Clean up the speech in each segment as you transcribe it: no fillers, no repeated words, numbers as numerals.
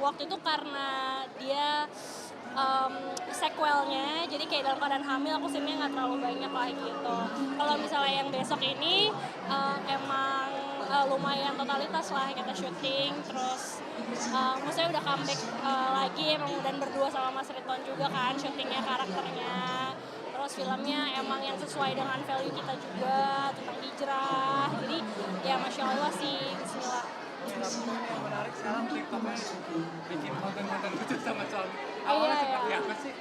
waktu itu karena dia sequelnya, jadi kayak dalam keadaan hamil aku scene-nya nggak terlalu banyak lah gitu. Kalau misalnya yang besok ini emang lumayan totalitas lah kita syuting, terus maksudnya udah comeback lagi emang dan berdua sama Mas Riton juga kan syutingnya karakternya. Terus filmnya emang yang sesuai dengan value kita juga tentang hijrah, jadi ya Masya Allah sih, bismillah. Yang menarik sekarang TikToknya bikin konten-konten lucu sama suami. Iya, Awalnya seperti iya. apa sih?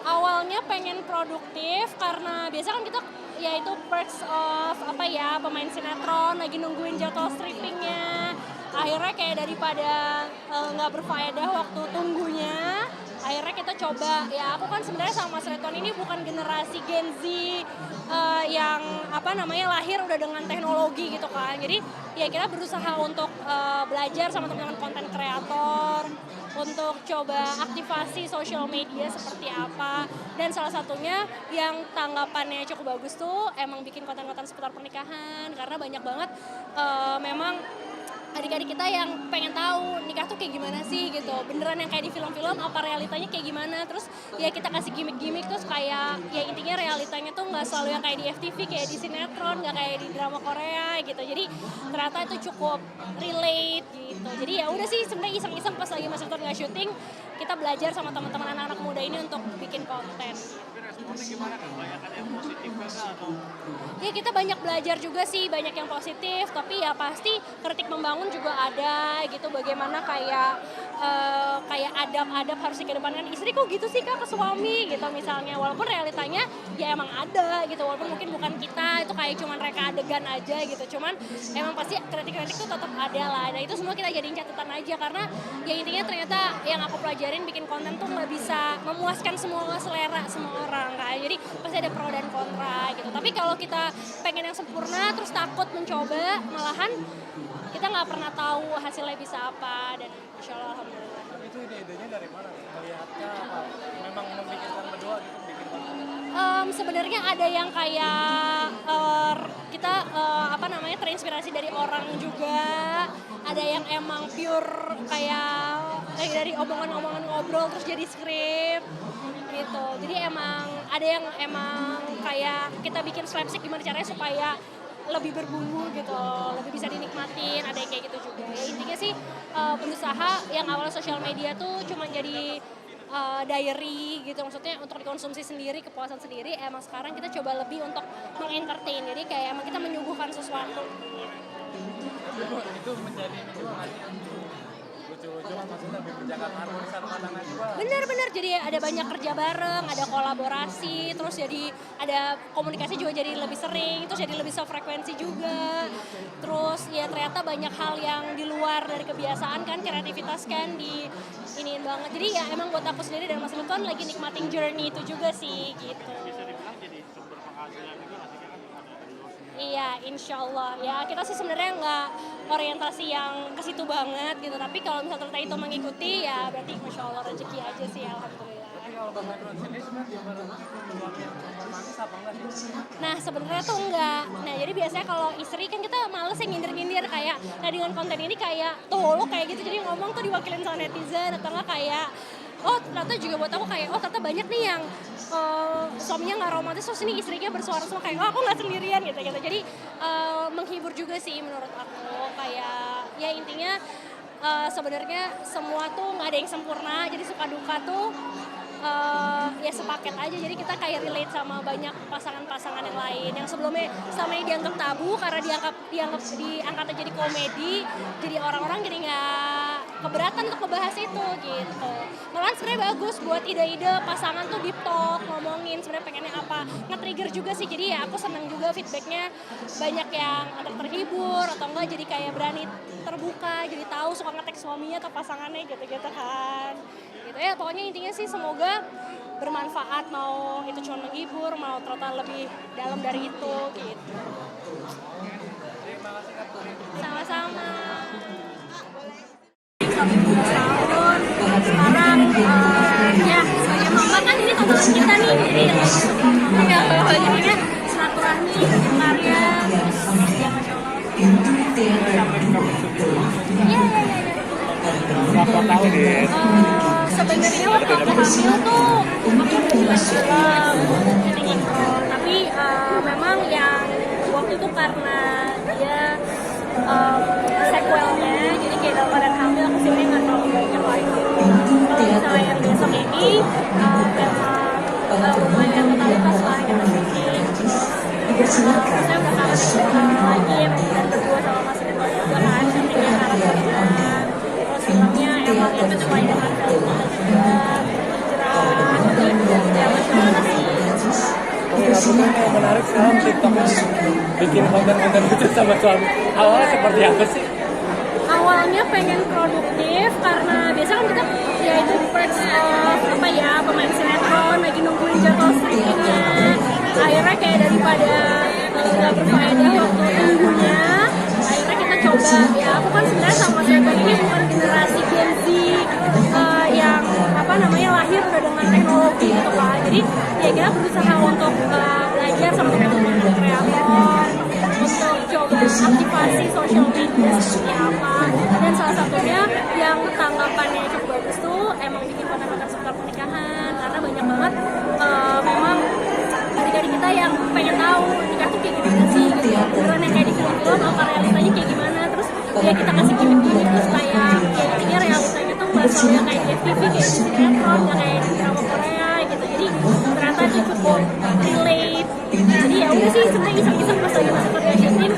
Awalnya pengen produktif karena biasa kan kita ya itu perks of pemain sinetron lagi nungguin jadwal strippingnya, akhirnya kayak daripada nggak berfaedah waktu tunggunya, akhirnya kita coba. Ya aku kan sebenarnya sama Mas Riton ini bukan generasi Gen Z yang lahir udah dengan teknologi gitu kan, jadi ya kita berusaha untuk belajar sama teman-teman konten kreator untuk coba aktivasi sosial media seperti apa, dan salah satunya yang tanggapannya cukup bagus tuh emang bikin konten-konten seputar pernikahan, karena banyak banget memang adik-adik kita yang pengen tahu nikah tuh kayak gimana sih gitu, beneran yang kayak di film-film apa realitanya kayak gimana. Terus ya kita kasih gimmick-gimmick terus kayak ya intinya realitanya tuh nggak selalu yang kayak di FTV, kayak di sinetron, nggak kayak di drama Korea gitu. Jadi ternyata itu cukup relate gitu. Jadi ya udah sih sebenarnya iseng-iseng pas lagi masih nggak syuting, kita belajar sama teman-teman anak-anak muda ini untuk bikin konten. Responnya gimana kan? Banyak yang positif atau? Ya kita banyak belajar juga sih, banyak yang positif, tapi ya pasti kritik membangun juga ada gitu, bagaimana kayak adab-adab harus dikedepankan. Istri kok gitu sih Kak ke suami gitu misalnya, walaupun realitanya ya emang ada gitu, walaupun mungkin bukan kita, itu kayak cuman reka adegan aja gitu, cuman emang pasti kritik-kritik itu tetap ada lah. Nah itu semua kita jadiin catatan aja, karena ya intinya ternyata yang aku pelajarin bikin konten tuh nggak bisa memuaskan semua selera semua orang kan, jadi pasti ada pro dan kontra gitu. Tapi kalau kita pengen yang sempurna terus takut mencoba, malahan kita nggak pernah tahu hasilnya bisa apa, dan Masya Allah alhamdulillah. Itu ide-idenya dari mana? Melihatnya apa? Memang memikirkan berdua gitu bikin konten? Sebenarnya ada yang kayak kita terinspirasi dari orang juga, ada yang emang pure kayak dari omongan-omongan ngobrol terus jadi skrip gitu. Jadi emang ada yang emang kayak kita bikin slapstick gimana caranya supaya lebih berbumbu gitu, lebih bisa dinikmatin, ada yang kayak gitu juga. Ya intinya sih berusaha yang awalnya sosial media tuh cuma jadi diary gitu, maksudnya untuk dikonsumsi sendiri, kepuasan sendiri, emang sekarang kita coba lebih untuk mengentertain, jadi kayak emang kita menyuguhkan sesuatu. Itu menjadi ini juga nggak sih? Lucu-lucu kan maksudnya lebih menjaga keharmonisan rumah tangga juga. Bener, jadi ada banyak kerja bareng, ada kolaborasi, terus jadi ada komunikasi juga jadi lebih sering, terus jadi lebih sefrekuensi juga. Terus ya ternyata banyak hal yang di luar dari kebiasaan kan, kreativitas kan di iniin banget. Jadi ya emang buat aku sendiri dan Mas Luton lagi nikmatin journey itu juga sih gitu. Bisa dibilang jadi sumber penghasilan juga nggak sih kan? Iya, insya Allah. Ya kita sih sebenarnya nggak orientasi yang ke situ banget gitu. Tapi kalau misalnya ternyata itu mengikuti, ya berarti Masya Allah rezeki aja sih, alhamdulillah. Tapi kalau Bang Hadron sendiri sebenarnya gimana? Suami yang romantis apa enggak sih? Nah sebenarnya tuh enggak. Nah jadi biasanya kalau istri kan kita males ya nyindir-nyindir kayak, nah dengan konten ini kayak tuh lo kayak gitu, jadi ngomong tuh diwakilin sama netizen atau enggak kayak oh ternyata juga buat aku kayak oh ternyata banyak nih yang suaminya nggak romantis terus ini istrinya bersuara semua kayak oh aku nggak sendirian gitu. Jadi menghibur juga sih menurut aku, kayak ya intinya sebenarnya semua tuh nggak ada yang sempurna, jadi suka duka tuh ya sepaket aja. Jadi kita kayak relate sama banyak pasangan-pasangan yang lain yang sebelumnya selama ini dianggap tabu karena diangkat jadi komedi, jadi orang-orang jadi nggak keberatan untuk ngebahas itu gitu. Malahan sebenarnya bagus buat ide-ide pasangan tuh deep talk, ngomongin sebenarnya pengennya apa, nge-trigger juga sih. Jadi ya aku seneng juga feedbacknya banyak yang antara terhibur atau enggak jadi kayak berani terbuka, jadi tahu suka nge-tag suaminya atau pasangannya gitu-gitu kan. Gitu ya, pokoknya intinya sih semoga bermanfaat, mau itu cuma menghibur, mau ternyata lebih dalam dari itu gitu. Terima kasih Kak Turi. Sama-sama. 17 tahun, sekarang ya sebagai mama kan ini tontonan kita nih, jadi ya jadinya silaturahmi, bikin karya, terus ya Masya Allah. Sampai di kampus. Iya. apa tahu deh. Sebenarnya waktu aku hamil tuh aku udah buat film Titik Ikron, tapi memang yang waktu itu karena dia sequelnya, jadi kayak dalam keadaan hamil aku sebenarnya nggak terlalu banyak lagi. Kalau misalnya yang besok ini memang lumayan totalitas lah kita syuting, terus saya udah kangen lagi yang kita berdua sama Mas Ridwan juga kan syutingnya karakternya, terus filmnya emang yang sesuai dengan film kita juga cerah, jadi ya masih mana sih. Kamu yang menarik sekarang TikToknya bikin konten-konten lucu sama suami. Awalnya seperti apa sih? Awalnya pengen produktif karena biasa kan kita ya itu perks of apa ya pemain sinetron lagi nungguin jadwal syutingnya, akhirnya kayak daripada nggak berfaedah waktu tunggunya, akhirnya kita coba ya aku kan sebenarnya sama Mas Ridwan ini bukan generasi Gen Z yang apa namanya lahir udah dengan teknologi gitu kan, jadi ya kita berusaha untuk belajar sama teman-teman kreator untuk coba aktivasi sosial media seperti apa, dan salah satunya yang tanggapannya cukup bagus tuh emang bikin konten-konten seputar pernikahan, karena banyak banget memang adik-adik kita yang pengen tahu nikah tuh kayak gimana sih gitu, beneran yang kayak di film-film apa realitanya kayak gimana, terus ya kita kasih gimmick-gimmick terus kayak ya intinya realitanya tuh nggak selalu yang kayak di FTV kayak di sinetron, nggak kayak di drama Korea gitu, jadi ternyata cukup relate. Jadi ya udah sih sebenarnya iseng-iseng pas lagi masuk kerja syuting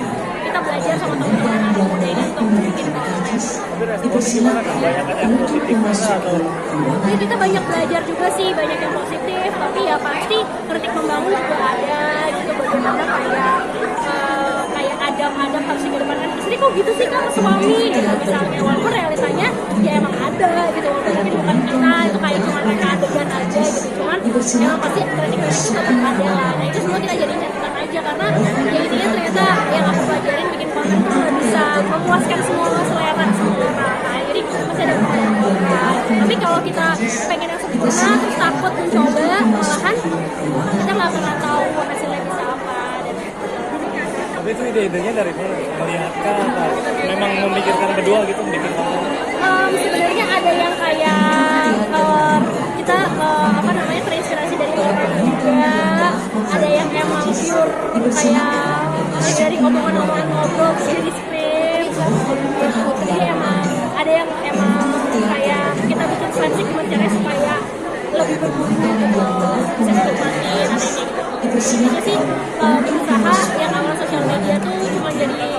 kita belajar sama teman-teman anak muda ini untuk bikin konten. Tapi responnya gimana kan? Banyak ada yang positif mana atau? Ya kita banyak belajar juga sih, banyak yang positif, tapi ya pasti kritik membangun juga ada gitu, bagaimana kayak adab-adab harus dikedepankan istri kok gitu sih kan suami gitu misalnya, walaupun realitanya ya emang ada gitu, walaupun mungkin bukan kita itu kayak cuma mereka adegan aja gitu, cuman emang pasti kritik-kritik itu tetap ada lah. Nah itu semua kita jadi catatan aja, karena ya intinya ternyata yang aku pelajarin bikin konten tuh nggak bisa memuaskan semua selera semua orang, nah, jadi pasti ada kekurangan. Tapi kalau kita pengen yang sempurna terus takut mencoba, malahan kita nggak pernah tahu hasilnya bisa apa. Tapi itu ide-idenya dari mana? Melihat kah atau memang memikirkan berdua gitu bikin konten? Sebenarnya ada yang kayak kita apa namanya terinspirasi dari orang juga, ada yang emang pure kayak dari omongan-omongan ngobrol terus di script, jadi emang ada yang emang kayak kita bikin fancy gimana caranya supaya lebih berguna gitu, bisa dinikmati, ada yang kayak gitu. Intinya sih berusaha yang awal sosial media tuh cuma jadi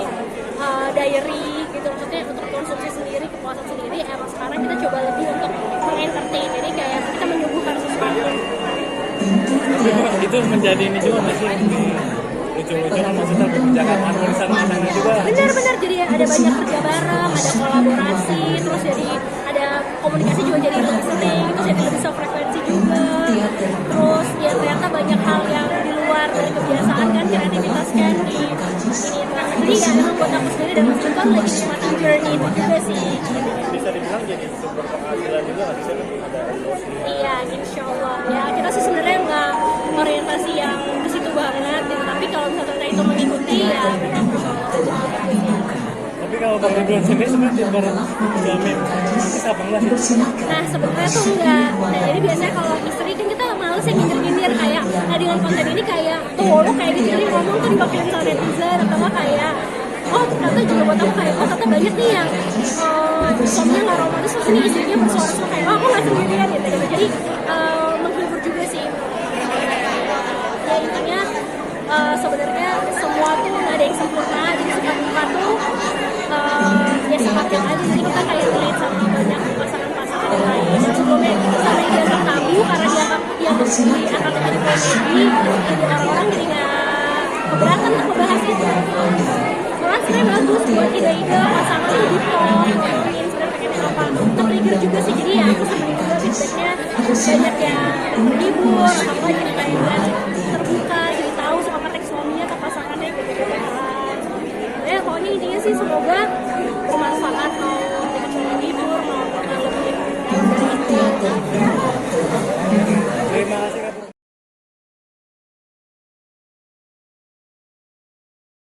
diary gitu, maksudnya untuk konsumsi sendiri, kepuasan sendiri, emang sekarang kita coba lebih untuk mengentertain, jadi kayak kita menyuguhkan sesuatu. Tapi itu menjadi ini juga masih lucu-lucu kan, maksudnya menjaga harmonisan pasangan juga. Benar-benar, jadi ada banyak kerja bareng, ada kolaborasi, terus jadi ada komunikasi juga jadi lebih sering, terus jadi lebih sefrekuensi juga, terus ya ternyata banyak hal yang di luar dari kebiasaan kan, kreativitas kan di ini terang. Jadi ya emang buat aku sendiri dan Mas Ridwan lagi nikmatin journey itu juga sih. Bisa dibilang jadi sumber penghasilan juga nggak bisa ada Iya, insya Allah. Ya kita sih sebenarnya nggak orientasi yang ke situ banget gitu, tapi kalau misalnya itu mengikuti ya memang insya Allah. Tapi kalau Bang Ridwan sendiri sebenarnya suami masih apa enggak sih? Nah sebenarnya tuh enggak. Nah jadi biasanya kalau istri kan kita males ya nyindir-nyindir kayak, nah dengan konten ini kayak tuh lo kayak gitu, jadi ngomong tuh diwakilin sama netizen atau nggak kayak oh ternyata juga buat aku kayak oh ternyata banyak nih yang suaminya nggak romantis terus ini istrinya bersuara sama kayak oh aku nggak sendirian gitu. Jadi menghibur juga sih. Ya intinya sebenarnya semua tuh nggak ada yang sempurna, jadi suka-suka tuh ya sempatnya aja, jadi kita kayak relate sama banyak pasangan-pasangan yang lain yang sebelumnya sama yang dianggap tabu karena dianggap jadi komedi, jadi orang-orang jadi nggak keberatan untuk membahas itu. Malah sebenarnya bagus buat ide-ide pasangan yang lebih top, ngomongin sebenarnya pengennya apa, nge-trigger juga sih, jadi ya aku seneng juga feedbacknya banyak yang terhibur atau apa, jadi kayak terbuka, jadi tahu apa teks suaminya atau pasangannya gitu. Ya pokoknya intinya sih semoga rumah